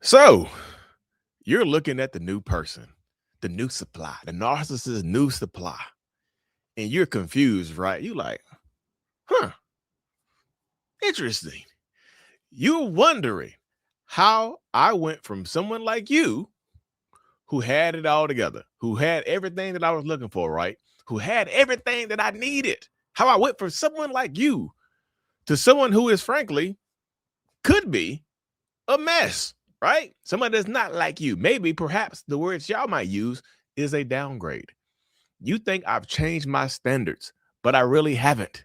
So you're looking at the new person, the new supply, the narcissist new supply, and you're confused, right? You like, huh, interesting. You're wondering how I went from someone like you who had it all together, who had everything that I was looking for, right? Who had everything that I needed. How I went from someone like you to someone who is frankly could be a mess, right? Someone that's not like you. Maybe perhaps the words y'all might use is a downgrade. You think I've changed my standards, but I really haven't.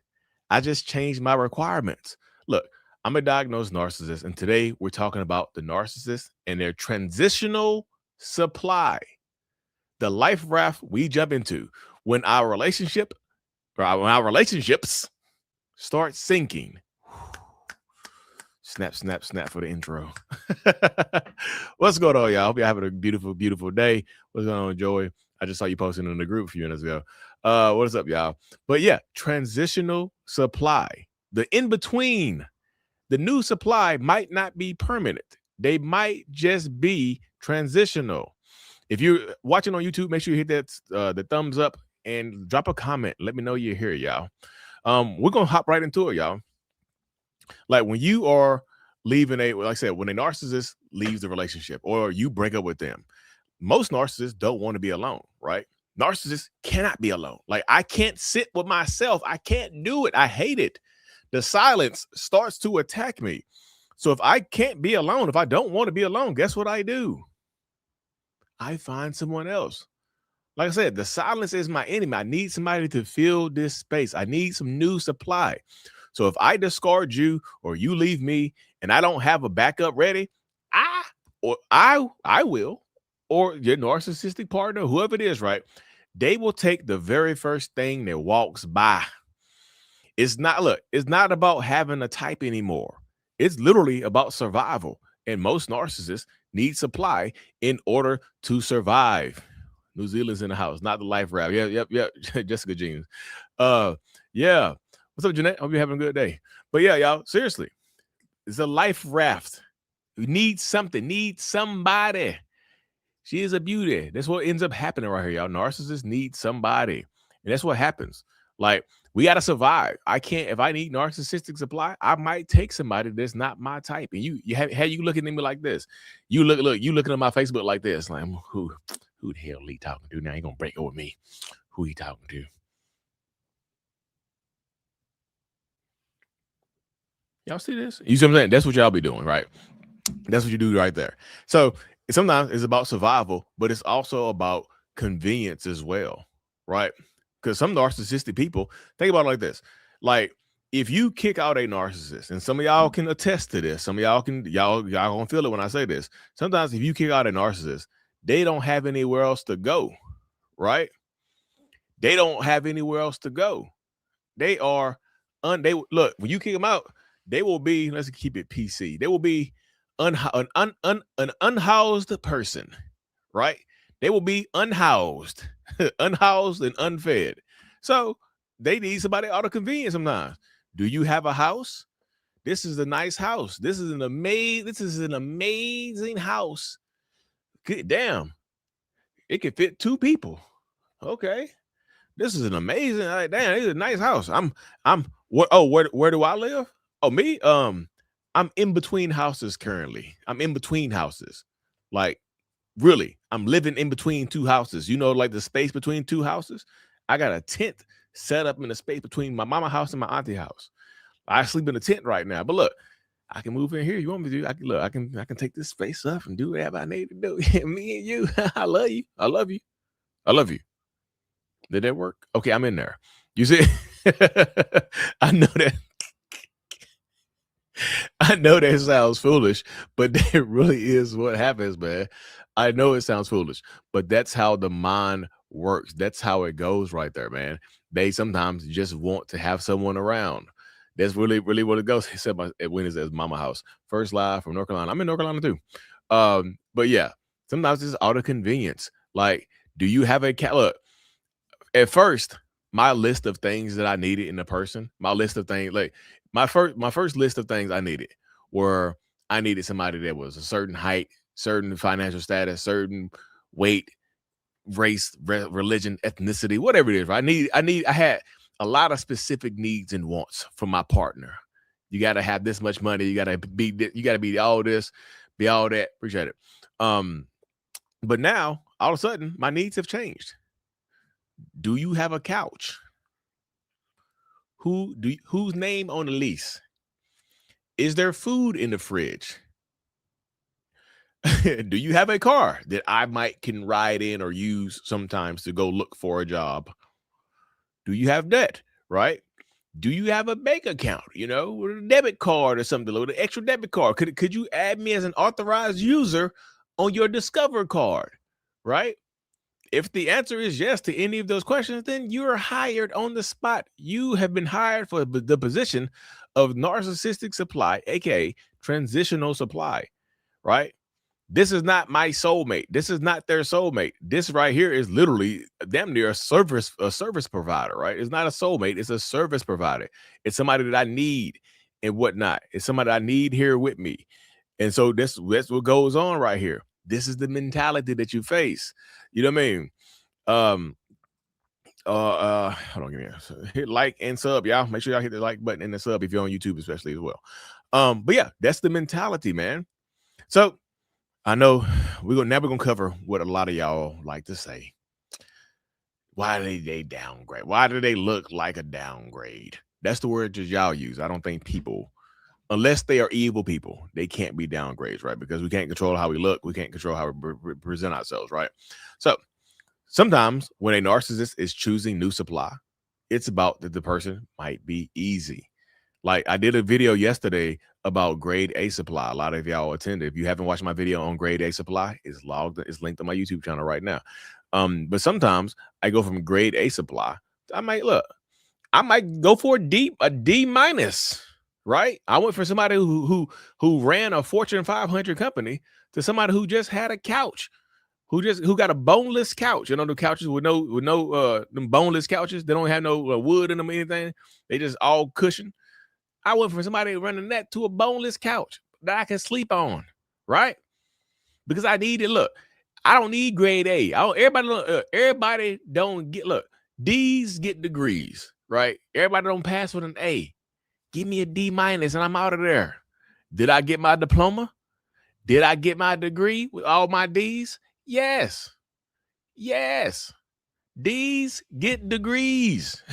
I just changed my requirements. Look, I'm a diagnosed narcissist, and today we're talking about the narcissist and their transitional supply, the life raft we jump into when our relationship or when our relationships start sinking. Snap, snap, snap for the intro. What's going on, y'all? Hope y'all having a beautiful, beautiful day. What's going on, Joey? I just saw you posting in the group a few minutes ago. What is up, y'all? But yeah, transitional supply. The in between, the new supply might not be permanent. They might just be transitional. If you're watching on YouTube, make sure you hit that the thumbs up and drop a comment. Let me know you're here, y'all. We're gonna hop right into it, y'all. Like when you are leaving like I said, when a narcissist leaves the relationship or you break up with them, most narcissists don't want to be alone, right? Narcissists cannot be alone. Like I can't sit with myself. I can't do it. I hate it. The silence starts to attack me. So if I can't be alone, if I don't want to be alone, guess what I do? I find someone else. Like I said, the silence is my enemy. I need somebody to fill this space. I need some new supply. So if I discard you or you leave me and I don't have a backup ready, I will, or your narcissistic partner, whoever it is, right? They will take the very first thing that walks by. It's not about having a type anymore. It's literally about survival. And most narcissists need supply in order to survive. New Zealand's in the house, not the life raft. Yep. Jessica Jeans. Yeah. What's up, Jeanette? Hope you're having a good day. But yeah, y'all, seriously, it's a life raft. You need something, need somebody. She is a beauty. That's what ends up happening right here, y'all. Narcissists need somebody. And that's what happens. Like, we got to survive. I can't, if I need narcissistic supply, I might take somebody that's not my type. And you have you looking at me like this. You looking at my Facebook like this. Like, who the hell he talking to? Now he gonna break up with me. Who he talking to? Y'all see this? You see what I'm saying? That's what y'all be doing, right? That's what you do right there. So sometimes it's about survival, but it's also about convenience as well, right? Because some narcissistic people think about it like this: like if you kick out a narcissist, and some of y'all can attest to this, some of y'all gonna feel it when I say this. Sometimes if you kick out a narcissist, they don't have anywhere else to go, right? They don't have anywhere else to go. They are they look when you kick them out, they will be, let's keep it PC. They will be an unhoused person, right? They will be unhoused, unhoused and unfed. So they need somebody out of convenience sometimes. Do you have a house? This is a nice house. This is an amazing house. Good damn. It can fit two people. Okay. This is an amazing, like, damn, this is a nice house. Where do I live? Oh, me? I'm in between houses currently. I'm in between houses. Like, really, I'm living in between two houses. You know, like the space between two houses. I got a tent set up in the space between my mama house and my auntie house. I sleep in a tent right now. But look, I can move in here. You want me to? I can take this space up and do whatever I need to do. Me and you. I love you. I love you. I love you. Did that work? Okay, I'm in there. You see, I know that. I know that sounds foolish, but that really is what happens, man. I know it sounds foolish, but that's how the mind works. That's how it goes right there, man. They sometimes just want to have someone around. That's really, really what it goes. He said when it says Mama House. First live from North Carolina. I'm in North Carolina too. But yeah, sometimes it's out of convenience. Like, do you have a cat? Look, at first, my list of things that I needed in a person, my list of things, like my first list of things I needed were I needed somebody that was a certain height, certain financial status, certain weight, race, religion, ethnicity, whatever it is. Right? I had a lot of specific needs and wants from my partner. You got to have this much money. You got to be all this, be all that. Appreciate it. But now all of a sudden my needs have changed. Do you have a couch? Whose name on the lease? Is there food in the fridge? Do you have a car that I can ride in or use sometimes to go look for a job? Do you have debt? Right? Do you have a bank account, with a debit card or something, with an extra debit card? Could you add me as an authorized user on your Discover card? Right? If the answer is yes to any of those questions, then you're hired on the spot. You have been hired for the position of narcissistic supply, aka transitional supply, right? This is not my soulmate. This is not their soulmate. This right here is literally damn near a service provider, right? It's not a soulmate. It's a service provider. It's somebody that I need and whatnot. It's somebody I need here with me. And so that's what goes on right here. This is the mentality that you face. You know what I mean? Hold on, give me hit like and sub, y'all. Make sure y'all hit the like button and the sub if you're on YouTube, especially as well. But yeah, that's the mentality, man. So I know we're gonna cover what a lot of y'all like to say. Why do they downgrade? Why do they look like a downgrade? That's the word that y'all use. I don't think people, unless they are evil people, they can't be downgrades, right? Because we can't control how we look. We can't control how we present ourselves, right? So sometimes when a narcissist is choosing new supply, it's about that the person might be easy. Like I did a video yesterday about grade A supply. A lot of y'all attended. If you haven't watched my video on grade A supply, it's linked on my YouTube channel right now. But sometimes I go from grade A supply. I might go for a D minus, right? I went for somebody who ran a Fortune 500 company to somebody who just had a couch, who got a boneless couch. The couches with no them boneless couches. They don't have no wood in them or anything. They just all cushion. I went from somebody running that to a boneless couch that I can sleep on, right? Because I needed. Look, I don't need grade A. Everybody don't get. Look, D's get degrees, right? Everybody don't pass with an A. Give me a D minus and I'm out of there. Did I get my diploma? Did I get my degree with all my D's? Yes. D's get degrees.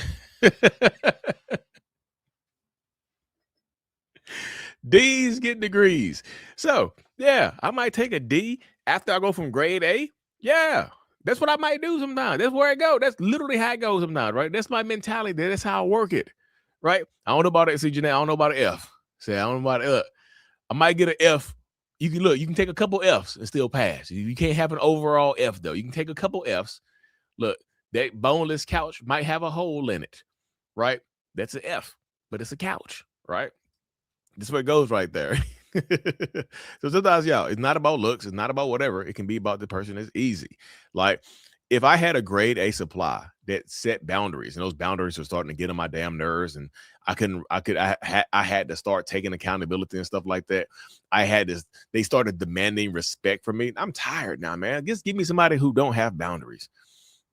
D's get degrees. So yeah, I might take a D after I go from grade A. Yeah, that's what I might do sometimes. That's where it goes. That's literally how it goes sometimes, right? That's my mentality. That's how I work it, right? I don't know about it. See, Janae, I don't know about an F. Say, I don't know about it. I might get an F. You can take a couple F's and still pass. You can't have an overall F though. You can take a couple F's. Look, that boneless couch might have a hole in it, right? That's an F, but it's a couch, right? This is where it goes right there. So sometimes, y'all, it's not about looks. It's not about whatever. It can be about the person. It's easy. Like if I had a grade A supply that set boundaries, and those boundaries were starting to get on my damn nerves, and I had to start taking accountability and stuff like that. They started demanding respect from me. I'm tired now, man. Just give me somebody who don't have boundaries.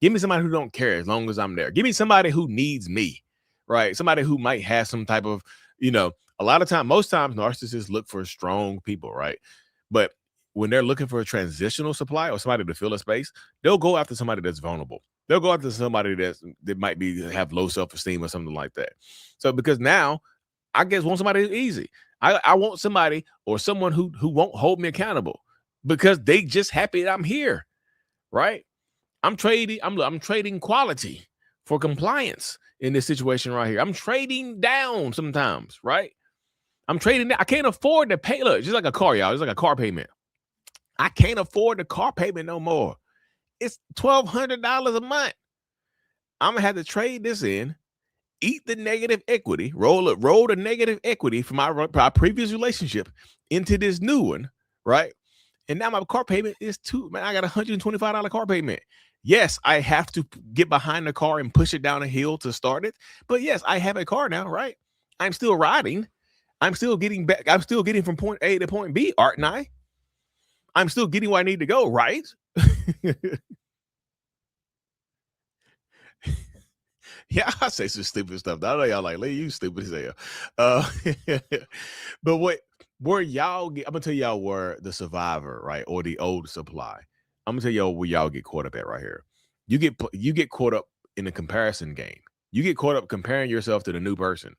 Give me somebody who don't care as long as I'm there. Give me somebody who needs me, right? Somebody who might have some type of, a lot of time, most times narcissists look for strong people, right? But when they're looking for a transitional supply or somebody to fill a space, they'll go after somebody that's vulnerable. They'll go after somebody that might have low self-esteem or something like that. So because now I want somebody who's easy. I want somebody or someone who won't hold me accountable because they just happy that I'm here, right? I'm trading quality for compliance in this situation right here. I'm trading down sometimes, right? I'm trading down. I can't afford to pay. Look, just like a car, y'all. It's like a car payment. I can't afford the car payment no more. It's $1,200 a month. I'm gonna have to trade this in, eat the negative equity, roll the negative equity from my previous relationship into this new one, right? And now my car payment is I got $125 car payment. Yes, I have to get behind the car and push it down a hill to start it. But yes, I have a car now, right? I'm still riding. I'm still getting back. I'm still getting from point A to point B, aren't I? I'm still getting where I need to go, right? Yeah, I say some stupid stuff. I know y'all like, Lee, you stupid as hell. Uh, but where y'all get, I'm gonna tell y'all where the survivor, right, or the old supply. I'm gonna tell y'all where y'all get caught up at right here. You get caught up in the comparison game. You get caught up comparing yourself to the new person.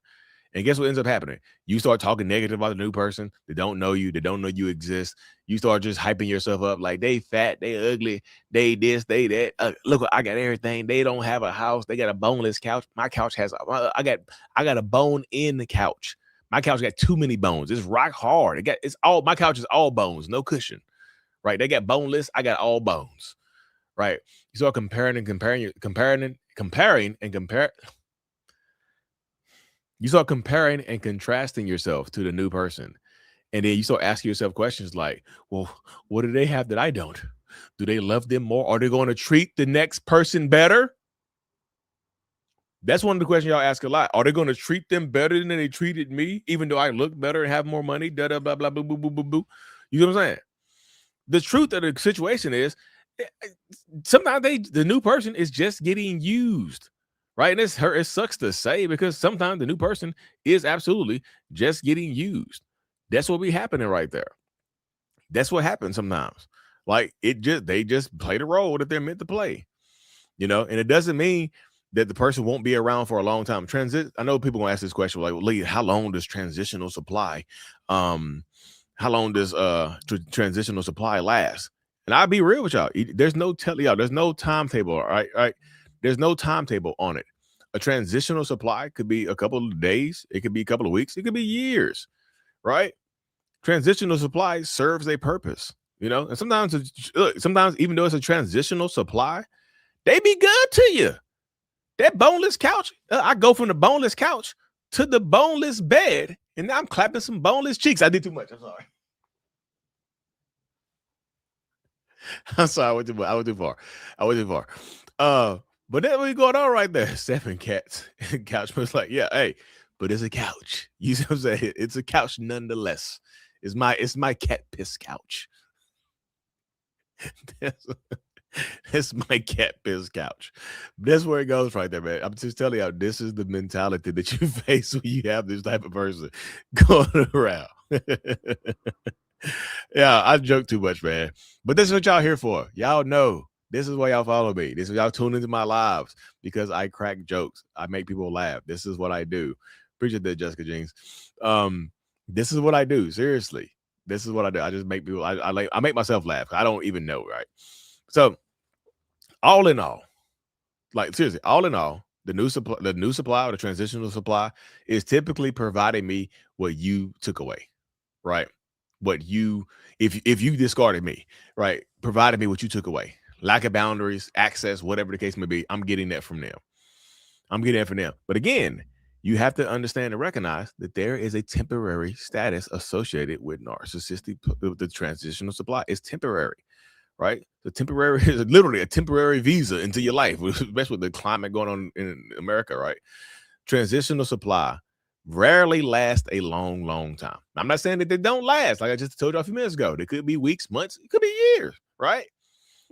And guess what ends up happening? You start talking negative about the new person. They don't know you. They don't know you exist. You start just hyping yourself up like they fat, they ugly, they this, they that. Look, I got everything. They don't have a house. They got a boneless couch. My couch has. I got a bone in the couch. My couch got too many bones. It's rock hard. It's all. My couch is all bones, no cushion. Right? They got boneless. I got all bones. Right? You start comparing and comparing and compare. You start comparing and contrasting yourself to the new person. And then you start asking yourself questions like, well, what do they have that I don't? Do they love them more? Are they going to treat the next person better? That's one of the questions y'all ask a lot. Are they going to treat them better than they treated me, even though I look better and have more money? Da da blah blah boo boo boo boo boo. You know what I'm saying? The truth of the situation is, sometimes the new person is just getting used. Right. And it sucks to say because sometimes the new person is absolutely just getting used. That's what be happening right there. That's what happens sometimes. Like they just play the role that they're meant to play, and it doesn't mean that the person won't be around for a long time. I know people gonna ask this question like, well, Lee, how long does transitional supply, how long does transitional supply last? And I'll be real with y'all. There's no there's no timetable, all right? There's no timetable on it. A transitional supply could be a couple of days, it could be a couple of weeks, it could be years, right? Transitional supply serves a purpose, and sometimes even though it's a transitional supply, they be good to you. That boneless couch, I go from the boneless couch to the boneless bed, and now I'm clapping some boneless cheeks. I did too much. I'm sorry. I'm sorry. I went too far. But that's what's going on right there. 7 cats. Couch was like, yeah, hey, but it's a couch. You see what I'm saying? It's a couch nonetheless. It's my cat piss couch. It's my cat piss couch. That's where it goes right there, man. I'm just telling y'all, this is the mentality that you face when you have this type of person going around. Yeah, I joke too much, man. But this is what y'all here for. Y'all know this is why y'all follow me. This is y'all tune into my lives because I crack jokes. I make people laugh. This is what I do. Appreciate that, Jessica Jeans. This is what I do. Seriously, this is what I do. I just make people. I make myself laugh. I don't even know, right? So, all in all, like seriously, all in all, the new supply or the transitional supply is typically providing me what you took away, right? What you if you discarded me, right? Provided me what you took away. Lack of boundaries, access, whatever the case may be, I'm getting that from them. I'm getting that from them. But again, you have to understand and recognize that there is a temporary status associated with narcissistic, the transitional supply. It's temporary, right? The temporary is literally a temporary visa into your life, especially with the climate going on in America, right? Transitional supply rarely last a long, long time. I'm not saying that they don't last. Like I just told you a few minutes ago, they could be weeks, months, it could be years, right?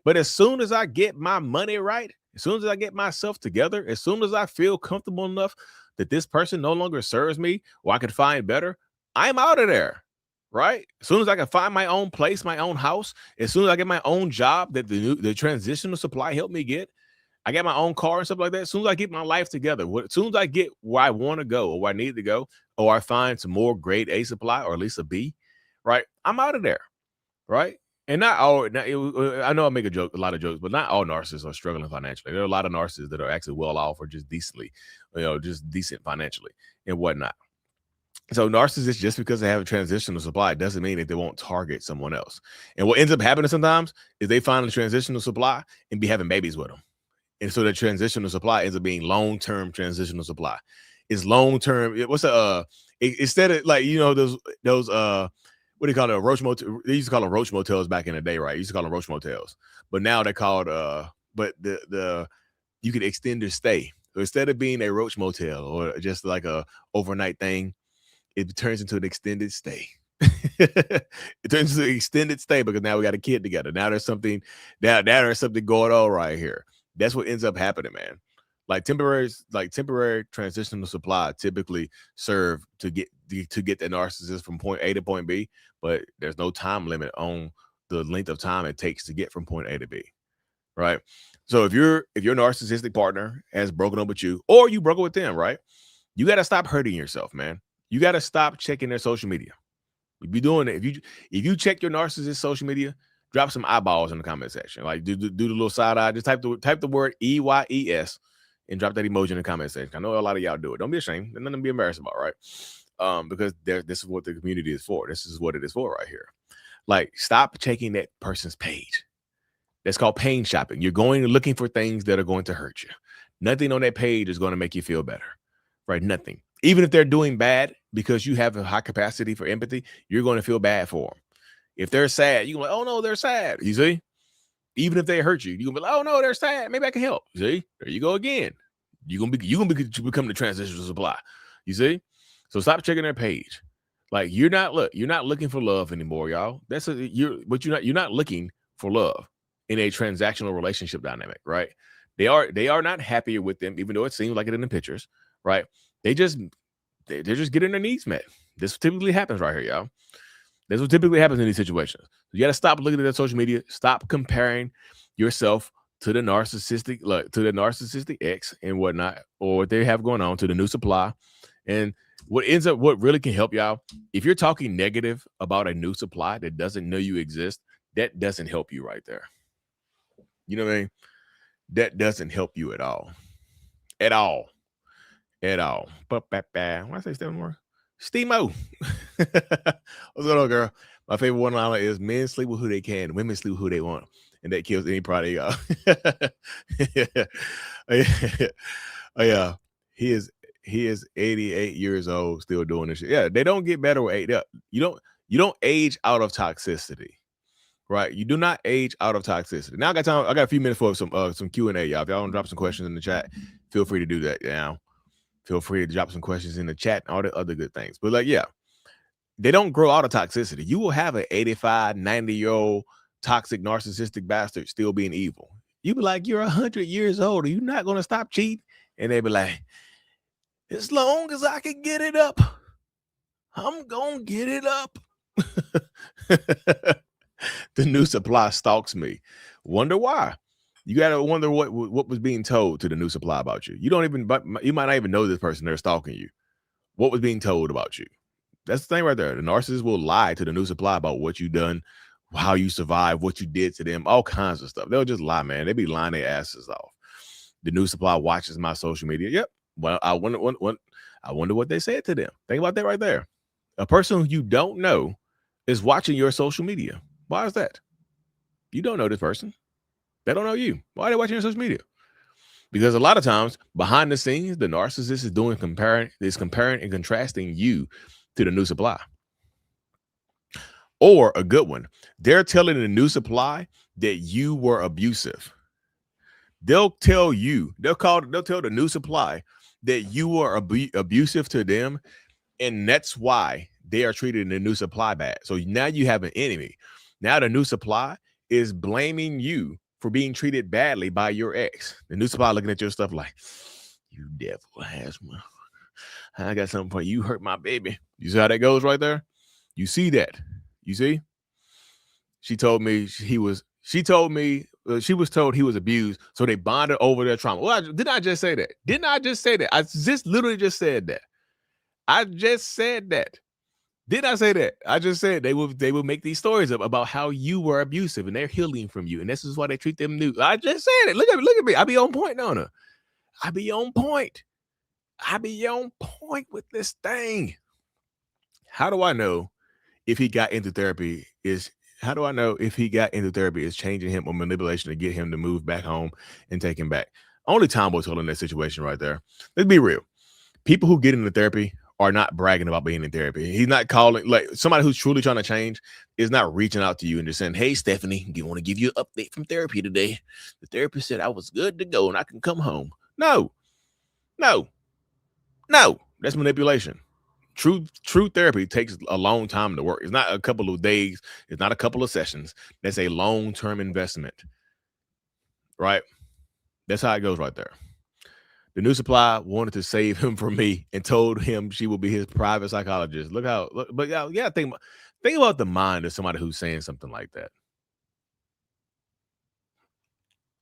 But as soon as I get my money right, as soon as I get myself together, as soon as I feel comfortable enough that this person no longer serves me or I could find better, I'm out of there, right? As soon as I can find my own place, my own house, as soon as I get my own job that the transitional supply helped me get, I get my own car and stuff like that. As soon as I get my life together, as soon as I get where I want to go or where I need to go, or I find some more grade A supply or at least a B, right? I'm out of there, right? And not all. I know I make a lot of jokes, but not all narcissists are struggling financially. There are a lot of narcissists that are actually well off or just decently, just decent financially and whatnot. So narcissists, just because they have a transitional supply, doesn't mean that they won't target someone else. And what ends up happening sometimes is they find a transitional supply and be having babies with them. And so the transitional supply ends up being long-term transitional supply. It's long-term. What's instead of like, those what do you call it? Roach motel. They used to call them roach motels back in the day, right? You used to call them roach motels, but now they're called but the you could extend their stay. So instead of being a roach motel or just like a overnight thing, it turns into an extended stay. It turns into an extended stay because now we got a kid together. Now there's something there's something going on right here. That's what ends up happening, man. Temporary transitional supply typically serve to get the narcissist from point A to point B, but there's no time limit on the length of time it takes to get from point A to B. Right. So if your narcissistic partner has broken up with you, or you broke up with them, right? You got to stop hurting yourself, man. You got to stop checking their social media. You be doing it. If you check your narcissist social media, drop some eyeballs in the comment section. Like do the little side eye. Just type the word EYES and drop that emoji in the comment section. I know a lot of y'all do it. Don't be ashamed. There's nothing to be embarrassed about, right? Because this is what the community is for. This is what it is for right here. Like, stop checking that person's page. That's called pain shopping. You're going looking for things that are going to hurt you. Nothing on that page is going to make you feel better, right? Nothing. Even if they're doing bad, because you have a high capacity for empathy, you're going to feel bad for them. If they're sad, you're like, oh no, they're sad. You see? Even if they hurt you, you're gonna be like, oh no, they're sad. Maybe I can help. You see? There you go again. You're gonna become the transitional supply. You see? So stop checking their page. Like, you're not looking for love anymore, y'all. You're not looking for love in a transactional relationship dynamic, right? They are not happier with them, even though it seems like it in the pictures, right? They're just getting their needs met. This typically happens right here, y'all. That's what typically happens in these situations. You got to stop looking at their social media. Stop comparing yourself to the narcissistic ex and whatnot, or what they have going on, to the new supply. And what really can help y'all, if you're talking negative about a new supply that doesn't know you exist, that doesn't help you right there. You know what I mean? That doesn't help you at all. At all. Why I say Stephen Moore? Steamo. What's going on, girl? My favorite one-liner is, men sleep with who they can, women sleep with who they want. And that kills any pride of y'all. Oh, yeah. He is 88 years old, still doing this shit. Yeah, they don't get better with age. You don't age out of toxicity. Right? You do not age out of toxicity. Now I got time. I got a few minutes for some Q&A, y'all. If y'all want to drop some questions in the chat, feel free to do that. Yeah. Feel free to drop some questions in the chat, all the other good things. But, like, yeah, they don't grow out of toxicity. You will have an 85, 90-year-old toxic, narcissistic bastard still being evil. You be like, you're 100 years old. Are you not going to stop cheating? And they be like, as long as I can get it up, I'm going to get it up. The new supply stalks me. Wonder why. You got to wonder what was being told to the new supply about you. You might not even know this person. They're stalking you. What was being told about you? That's the thing right there. The narcissist will lie to the new supply about what you've done, how you survived, what you did to them, all kinds of stuff. They'll just lie, man. They be lying their asses off. The new supply watches my social media. Yep. Well, I wonder what they said to them. Think about that right there. A person who you don't know is watching your social media. Why is that? You don't know this person. They don't know you. Why are they watching your social media? Because a lot of times behind the scenes, the narcissist is comparing and contrasting you to the new supply. Or a good one, they're telling the new supply that you were abusive. They'll tell the new supply that you were abusive to them, and that's why they are treating the new supply bad. So now you have an enemy. Now the new supply is blaming you for being treated badly by your ex. The new supply looking at your stuff like, you devil has my, I got something for you. You hurt my baby. You see how that goes right there? You see that? You see? She told me she was told he was abused, so they bonded over their trauma. Well, didn't I just say that? I just literally just said that. I just said that. Did I say that? I just said they will make these stories up about how you were abusive and they're healing from you, and this is why they treat them new. I just said it. Look at me. I be on point, Nona. I be on point. With this thing. How do I know if he got into therapy is changing him or manipulation to get him to move back home and take him back? Only Tom will tell in that situation right there. Let's be real. People who get into therapy are not bragging about being in therapy. He's not calling, like, somebody who's truly trying to change is not reaching out to you and just saying, hey, Stephanie, do you want to give you an update from therapy today? The therapist said I was good to go and I can come home. No. That's manipulation. True therapy takes a long time to work. It's not a couple of days. It's not a couple of sessions. That's a long-term investment, right? That's how it goes right there. The new supply wanted to save him from me and told him she will be his private psychologist. But yeah, think about the mind of somebody who's saying something like that.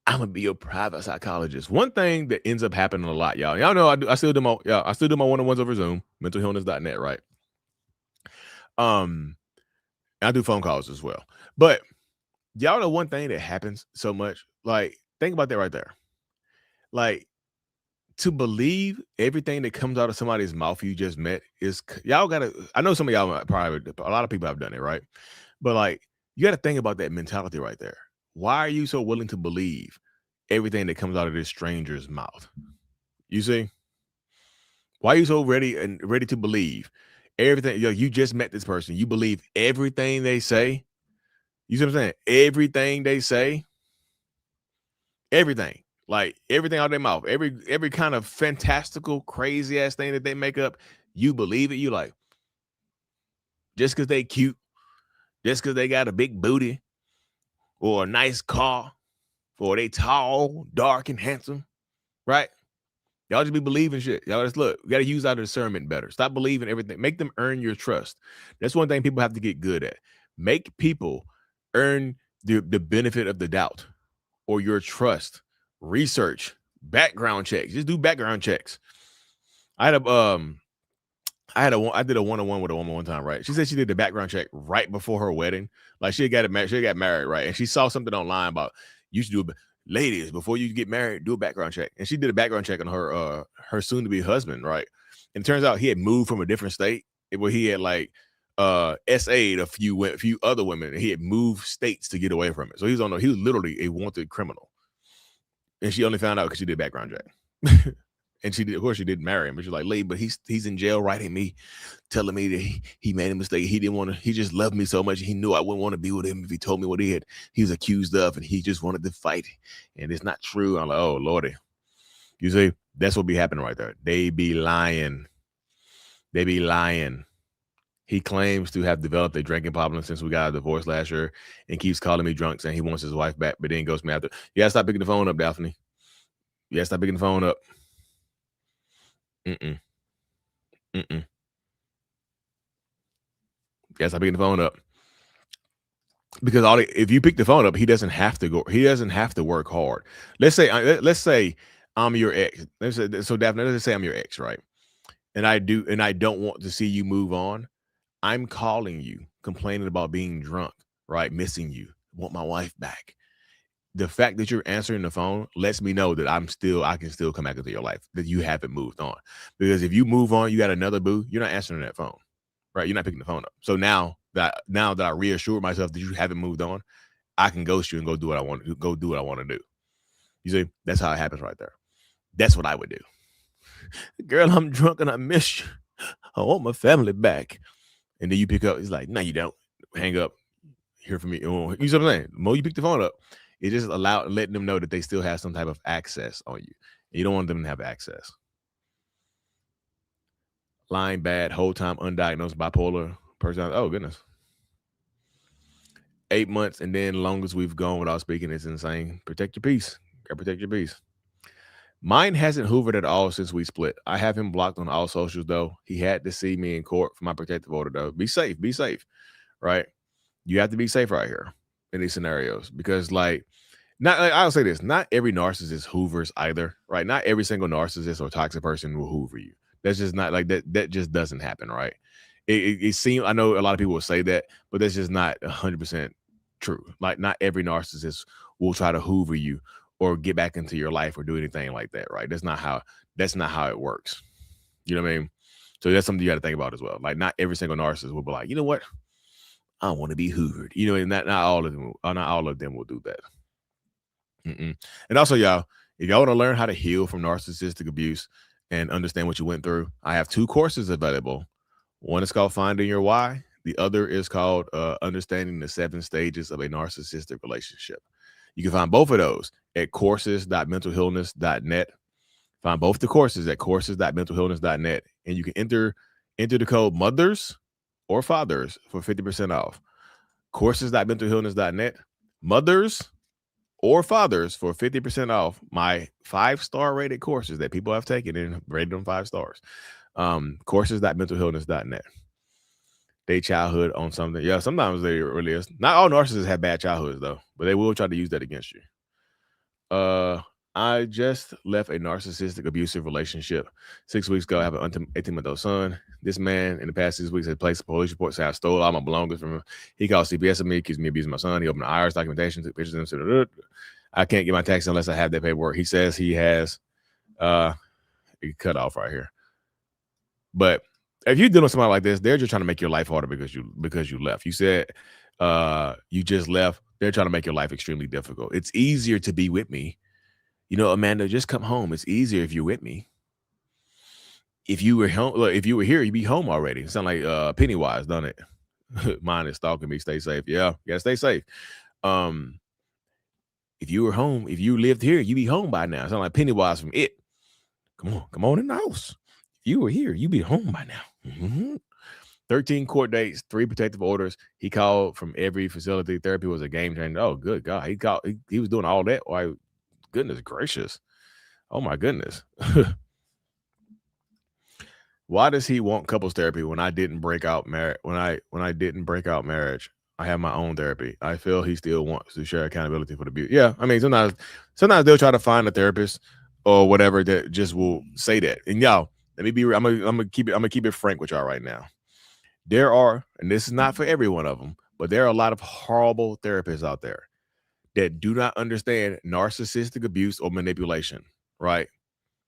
I'm gonna be your private psychologist. One thing that ends up happening a lot, y'all. Y'all know I still do my one-on-ones over Zoom, mentalhealness.net, right? I do phone calls as well. But y'all know one thing that happens so much. Like, think about that right there. Like, to believe everything that comes out of somebody's mouth you just met is y'all gotta. I know some of y'all probably a lot of people have done it, right? But like, you got to think about that mentality right there. Why are you so willing to believe everything that comes out of this stranger's mouth? You see, why are you so ready to believe everything? You just met this person. You believe everything they say. You see what I'm saying? Everything they say, everything, like everything out of their mouth, every kind of fantastical, crazy ass thing that they make up, you believe it. You like, just because they cute, just because they got a big booty or a nice car, or they tall, dark, and handsome, right? Y'all just be believing shit. Y'all just look. We got to use our discernment better. Stop believing everything. Make them earn your trust. That's one thing people have to get good at. Make people earn the benefit of the doubt or your trust. Research, background checks. Just do background checks. I did a one-on-one with a woman one time, right? She said she did the background check right before her wedding. Like she got married, right? And she saw something online about you should do ladies before you get married, do a background check. And she did a background check on her soon-to-be husband, right? And it turns out he had moved from a different state where he had like SA'd a few other women, and he had moved states to get away from it. So he was literally a wanted criminal. And she only found out because she did a background check. And she did, of course, she didn't marry him, but she's like, "Lee, but he's in jail writing me, telling me that he made a mistake. He didn't want to. He just loved me so much. He knew I wouldn't want to be with him if he told me what he was accused of, and he just wanted to fight. And it's not true." I'm like, "Oh Lordy," you see, that's what be happening right there. They be lying. They be lying. He claims to have developed a drinking problem since we got a divorce last year, and keeps calling me drunk, saying he wants his wife back, but then goes me after. You gotta stop picking the phone up, Daphne. You gotta stop picking the phone up. Mm-mm. Mm-mm. Yes, I pick the phone up because if you pick the phone up, he doesn't have to go. He doesn't have to work hard. Let's say I'm your ex. So Daphne, let's say I'm your ex, right? And I don't want to see you move on. I'm calling you, complaining about being drunk, right? Missing you, want my wife back. The fact that you're answering the phone lets me know that I can still come back into your life, that you haven't moved on. Because if you move on, you got another boo, you're not answering that phone. Right, you're not picking the phone up. So now that I reassure myself that you haven't moved on, I can ghost you and go do what I want to do. You see, that's how it happens right there. That's what I would do. Girl, I'm drunk and I miss you. I want my family back. And then you pick up. It's like, no, you don't. Hang up. Hear from me. You know what I'm saying? The more you pick the phone up, it just letting them know that they still have some type of access on you. You don't want them to have access. Lying bad, whole time undiagnosed bipolar personality. Oh, goodness. 8 months, and then longest we've gone without speaking. It's insane. Protect your peace. Gotta protect your peace. Mine hasn't hoovered at all since we split. I have him blocked on all socials, though. He had to see me in court for my protective order, though. Be safe, right? You have to be safe right here in these scenarios because, like, I'll say this: not every narcissist hoovers either, right? Not every single narcissist or toxic person will hoover you. That's just not like that. That just doesn't happen, right? It seems, I know a lot of people will say that, but that's just not 100% true. Like, not every narcissist will try to hoover you or get back into your life or do anything like that, right? That's not how it works. You know what I mean? So that's something you got to think about as well. Like, not every single narcissist will be like, you know what? I want to be hoovered. You know, and not all of them will do that. And also, y'all, if y'all want to learn how to heal from narcissistic abuse and understand what you went through, I have 2 courses available. One is called Finding Your Why. The other is called Understanding the 7 Stages of a Narcissistic Relationship. You can find both of those at courses.mentalhealness.net. Find both the courses at courses.mentalhealness.net. And you can enter Enter the code mothers or fathers for 50% off. Courses.mentalhealness.net. Mothers or fathers for 50% off my 5-star rated courses that people have taken and rated them 5 stars. Courses.mentalhealness.net. They childhood on something. Yeah, sometimes they really is. Not all narcissists have bad childhoods though, but they will try to use that against you. I just left a narcissistic abusive relationship 6 weeks ago. I have an 18-month-old son. This man in the past 6 weeks has placed a police report saying I stole all my belongings from him. He called CPS on me, accused me of abusing my son. He opened the IRS documentation, took pictures of him. I can't get my tax unless I have that paperwork. He says he has cut off right here. But if you're dealing with somebody like this, they're just trying to make your life harder because you left. You said you just left. They're trying to make your life extremely difficult. It's easier to be with me. You know, Amanda, just come home. It's easier if you're with me. If you were home, if you were here, you'd be home already. It sound like Pennywise, doesn't it? Mine is stalking me. Stay safe. Yeah, you gotta stay safe. If you were home, if you lived here, you'd be home by now. It sound like Pennywise from It. Come on in the house. If you were here, you'd be home by now. 13 court dates, 3 protective orders. He called from every facility. Therapy was a game changer. Oh, good God. He was doing all that. Why? Goodness gracious. Oh my goodness. Why does he want couples therapy when I didn't break out marriage? When I didn't break out marriage, I have my own therapy. I feel he still wants to share accountability for the abuse. Yeah, I mean, sometimes they'll try to find a therapist or whatever that just will say that. And y'all, let me be real. I'm gonna keep it frank with y'all right now. There are, and this is not for every one of them, but there are a lot of horrible therapists out there that do not understand narcissistic abuse or manipulation, right?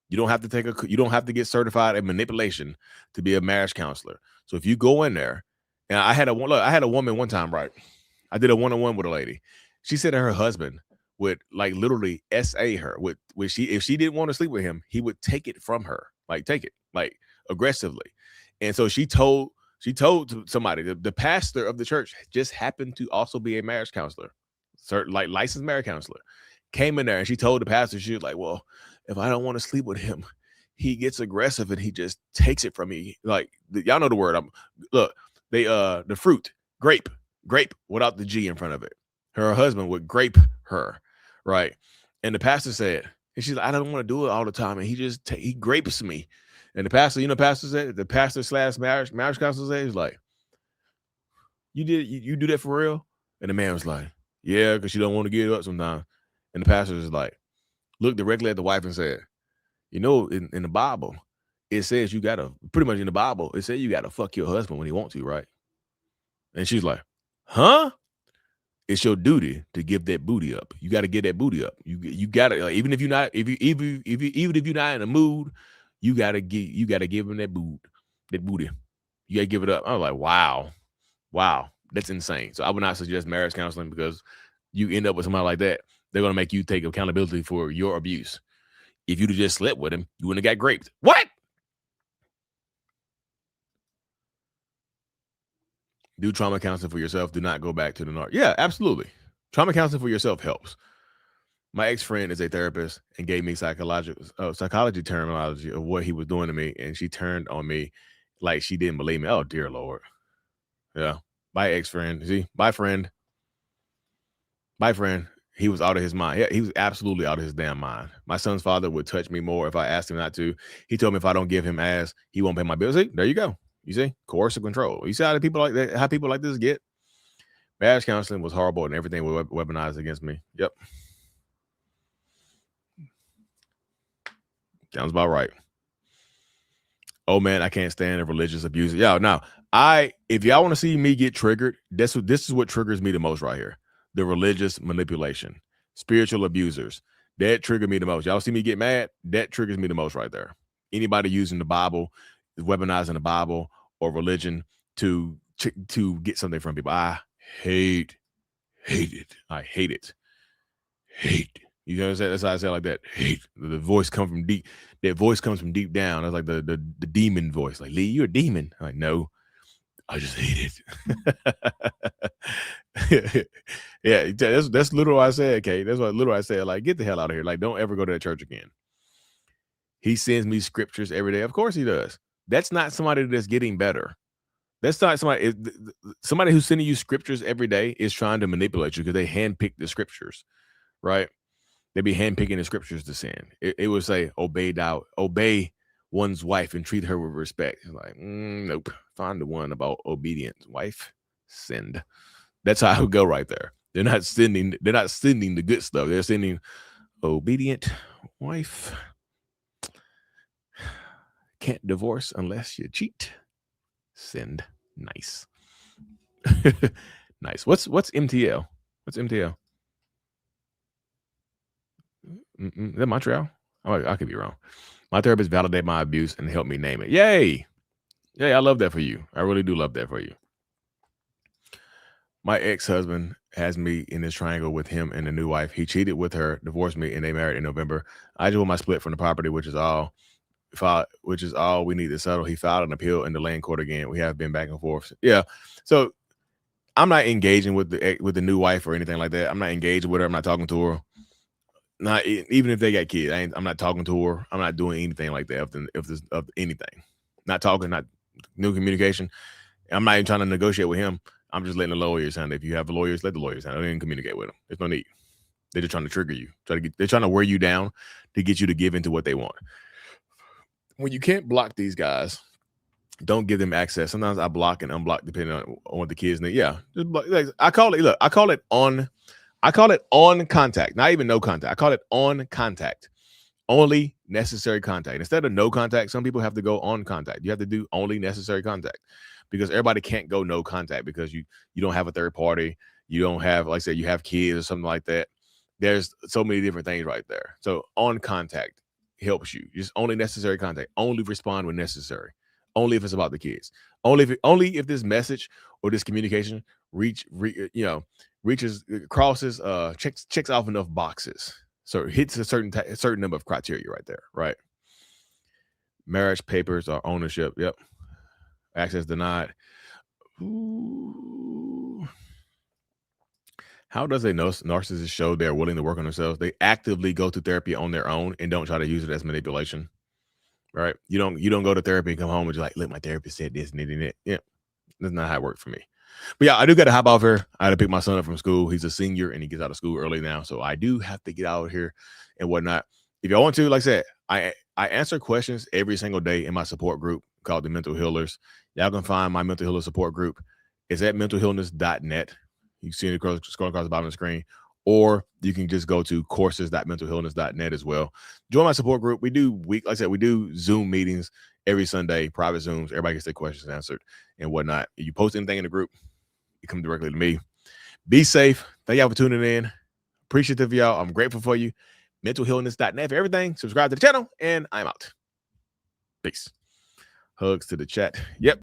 You don't have to get certified in manipulation to be a marriage counselor. So if you go in there, and I had a woman one time, right? I did a one-on-one with a lady. She said that her husband would like literally SA her if she didn't want to sleep with him, he would take it from her, like take it like aggressively. And so she told somebody, the pastor of the church just happened to also be a marriage counselor, like licensed marriage counselor, came in there and she told the pastor, she was like, well, if I don't want to sleep with him, he gets aggressive and he just takes it from me. Like y'all know the word. The fruit, grape without the G in front of it. Her husband would grape her, right? And the pastor said, and she's like, I don't want to do it all the time, and he grapes me. And the pastor, pastor said, the pastor / marriage counselor said, he's like, you do that for real? And the man was like, yeah, because she don't want to get up sometimes. And the pastor was like, looked directly at the wife and said, in the Bible, it says you gotta, pretty much in the Bible, it says you gotta fuck your husband when he wants to, right? And she's like, huh? It's your duty to give that booty up. You got to get that booty up. You got to, like, even if you're not in the mood, you got to give him that booty. You got to give it up. I was like, wow, that's insane. So I would not suggest marriage counseling, because you end up with somebody like that, they're going to make you take accountability for your abuse. If you'd have just slept with him, you wouldn't have got raped. What? Do trauma counseling for yourself. Do not go back to the narc. Yeah, absolutely. Trauma counseling for yourself helps. My ex-friend is a therapist and gave me psychology terminology of what he was doing to me, and she turned on me like she didn't believe me. Oh, dear Lord. Yeah. My ex-friend. See, my friend, he was out of his mind. Yeah, he was absolutely out of his damn mind. My son's father would touch me more if I asked him not to. He told me if I don't give him ass, he won't pay my bills. See, there you go. You see, coercive control. You see how people like that, how people like this get? Marriage counseling was horrible, and everything was weaponized against me. Yep. Sounds about right. Oh man, I can't stand a religious abuser. Yeah, now if y'all want to see me get triggered, this is what triggers me the most right here. The religious manipulation, spiritual abusers. That trigger me the most. Y'all see me get mad? That triggers me the most right there. Anybody using the Bible, weaponizing the Bible or religion to get something from people. I hate it. I hate it. Hate. You know what I'm saying? That's how I say it like that. Hate. The voice comes from deep. That voice comes from deep down. That's like the demon voice. Like, Lee, you're a demon. I'm like, no, I just hate it. Yeah, that's literal I said, Kate. That's what literal I said. Like, get the hell out of here. Like, don't ever go to that church again. He sends me scriptures every day. Of course he does. That's not somebody that's getting better. That's not somebody. Somebody who's sending you scriptures every day is trying to manipulate you because they handpick the scriptures, right? They be handpicking the scriptures to send. It would say, obey one's wife and treat her with respect. Like, nope. Find the one about obedience. Wife, send. That's how I would go right there. They're not sending the good stuff. They're sending obedient wife. Can't divorce unless you cheat. Send. Nice. Nice. What's MTL? What's MTL? Is that Montreal? I could be wrong. My therapist validated my abuse and helped me name it. Yay. Yay, I love that for you. I really do love that for you. My ex-husband has me in this triangle with him and a new wife. He cheated with her, divorced me, and they married in November. I just want my split from the property, which is all we need to settle. He filed an appeal in the land court again. We have been back and forth. Yeah. So I'm not engaging with the new wife or anything like that. I'm not engaged with her. I'm not talking to her. Not even if they got kids. I'm not talking to her. I'm not doing anything like that. Of anything. Not talking. Not new communication. I'm not even trying to negotiate with him. I'm just letting the lawyers handle it. If you have the lawyers, let the lawyers handle it. They didn't communicate with them. There's no need. They're just trying to trigger you. They're trying to wear you down to get you to give into what they want. When you can't block these guys, don't give them access. Sometimes I block and unblock depending on what the kids need. Yeah, just block. I call it on contact, not even no contact. I call it on contact. Only necessary contact. Instead of no contact, some people have to go on contact. You have to do only necessary contact because everybody can't go no contact because you don't have a third party. You don't have, like I said, you have kids or something like that. There's so many different things right there. So on contact helps you. Just only necessary contact. Only respond when necessary. Only if it's about the kids. Only if this message or this communication crosses, checks off enough boxes. So it hits a certain number of criteria right there, right? Marriage papers or ownership. Yep. Access denied. Ooh. How does a narcissist show they're willing to work on themselves? They actively go to therapy on their own and don't try to use it as manipulation. Right? You don't go to therapy and come home and you're like, look, my therapist said this and that. Yeah, that's not how it worked for me. But yeah, I do got to hop off here. I had to pick my son up from school. He's a senior and he gets out of school early now, so I do have to get out here and whatnot. If y'all want to, like I said, I answer questions every single day in my support group called the Mental Healers. Y'all can find my mental healer support group. It's at mentalhealness.net. You can see it scroll across the bottom of the screen. Or you can just go to courses.mentalhealness.net as well. Join my support group. We do Zoom meetings every Sunday, private Zooms. Everybody gets their questions answered and whatnot. If you post anything in the group, you come directly to me. Be safe. Thank y'all for tuning in. Appreciative of y'all. I'm grateful for you. Mentalhealness.net for everything. Subscribe to the channel, and I'm out. Peace. Hugs to the chat. Yep.